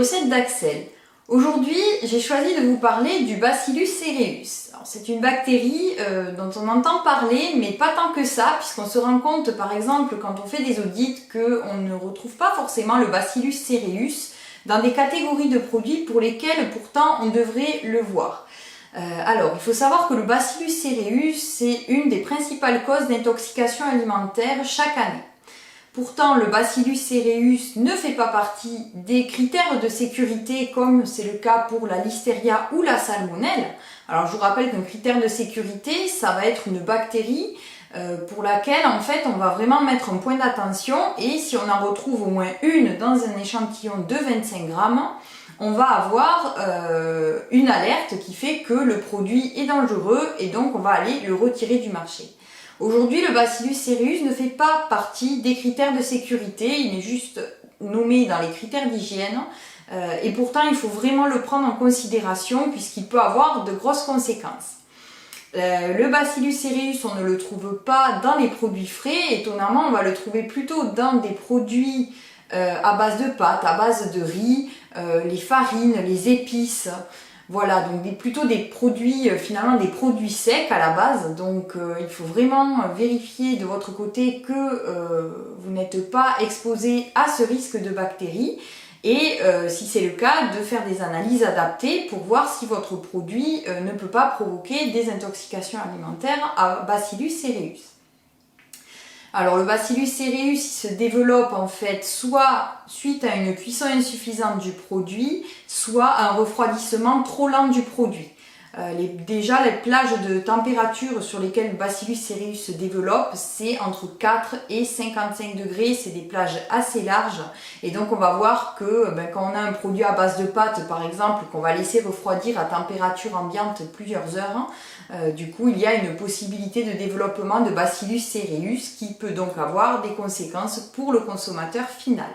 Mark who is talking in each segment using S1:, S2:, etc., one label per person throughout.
S1: recettes d'Axel. Aujourd'hui, j'ai choisi de vous parler du Bacillus cereus. C'est une bactérie dont on entend parler, mais pas tant que ça, puisqu'on se rend compte, par exemple, quand on fait des audits, qu'on ne retrouve pas forcément le Bacillus cereus dans des catégories de produits pour lesquels pourtant on devrait le voir. Alors, il faut savoir que le Bacillus cereus, c'est une des principales causes d'intoxication alimentaire chaque année. Pourtant, le Bacillus cereus ne fait pas partie des critères de sécurité comme c'est le cas pour la Listeria ou la Salmonelle. Alors, je vous rappelle qu'un critère de sécurité, ça va être une bactérie pour laquelle, en fait, on va vraiment mettre un point d'attention et si on en retrouve au moins une dans un échantillon de 25 grammes, on va avoir une alerte qui fait que le produit est dangereux et donc on va aller le retirer du marché. Aujourd'hui, le Bacillus cereus ne fait pas partie des critères de sécurité, il est juste nommé dans les critères d'hygiène et pourtant il faut vraiment le prendre en considération puisqu'il peut avoir de grosses conséquences. Le Bacillus cereus, on ne le trouve pas dans les produits frais, étonnamment on va le trouver plutôt dans des produits à base de pâtes, à base de riz, les farines, les épices. Voilà, donc plutôt des produits, finalement des produits secs à la base, donc il faut vraiment vérifier de votre côté que vous n'êtes pas exposé à ce risque de bactéries et si c'est le cas, de faire des analyses adaptées pour voir si votre produit ne peut pas provoquer des intoxications alimentaires à Bacillus cereus. Alors le Bacillus cereus il se développe en fait soit suite à une cuisson insuffisante du produit, soit à un refroidissement trop lent du produit. Déjà les plages de température sur lesquelles le Bacillus cereus se développe, c'est entre 4 et 55 degrés, c'est des plages assez larges et donc on va voir que quand on a un produit à base de pâtes par exemple, qu'on va laisser refroidir à température ambiante plusieurs heures, du coup il y a une possibilité de développement de Bacillus cereus qui peut donc avoir des conséquences pour le consommateur final.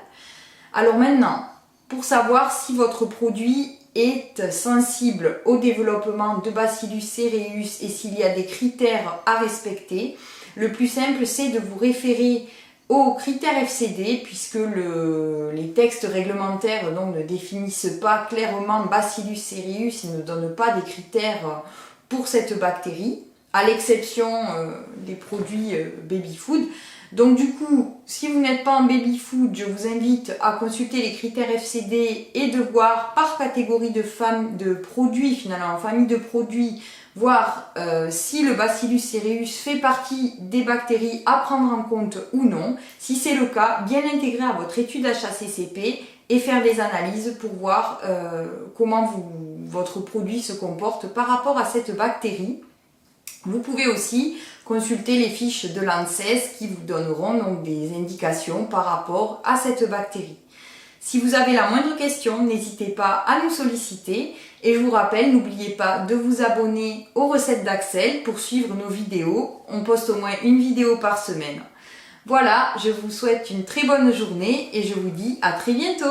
S1: Alors maintenant, pour savoir si votre produit est sensible au développement de Bacillus cereus et s'il y a des critères à respecter, le plus simple c'est de vous référer aux critères FCD puisque les textes réglementaires donc, ne définissent pas clairement Bacillus cereus, ils ne donnent pas des critères pour cette bactérie, à l'exception des produits baby food. Donc du coup, si vous n'êtes pas en baby food, je vous invite à consulter les critères FCD et de voir par catégorie de produits, finalement en famille de produits, voir si le Bacillus cereus fait partie des bactéries à prendre en compte ou non. Si c'est le cas, bien l'intégrer à votre étude HACCP et faire des analyses pour voir comment votre produit se comporte par rapport à cette bactérie. Vous pouvez aussi consulter les fiches de l'ANSES qui vous donneront donc des indications par rapport à cette bactérie. Si vous avez la moindre question, n'hésitez pas à nous solliciter et je vous rappelle, n'oubliez pas de vous abonner aux recettes d'Axel pour suivre nos vidéos. On poste au moins une vidéo par semaine. Voilà, je vous souhaite une très bonne journée et je vous dis à très bientôt.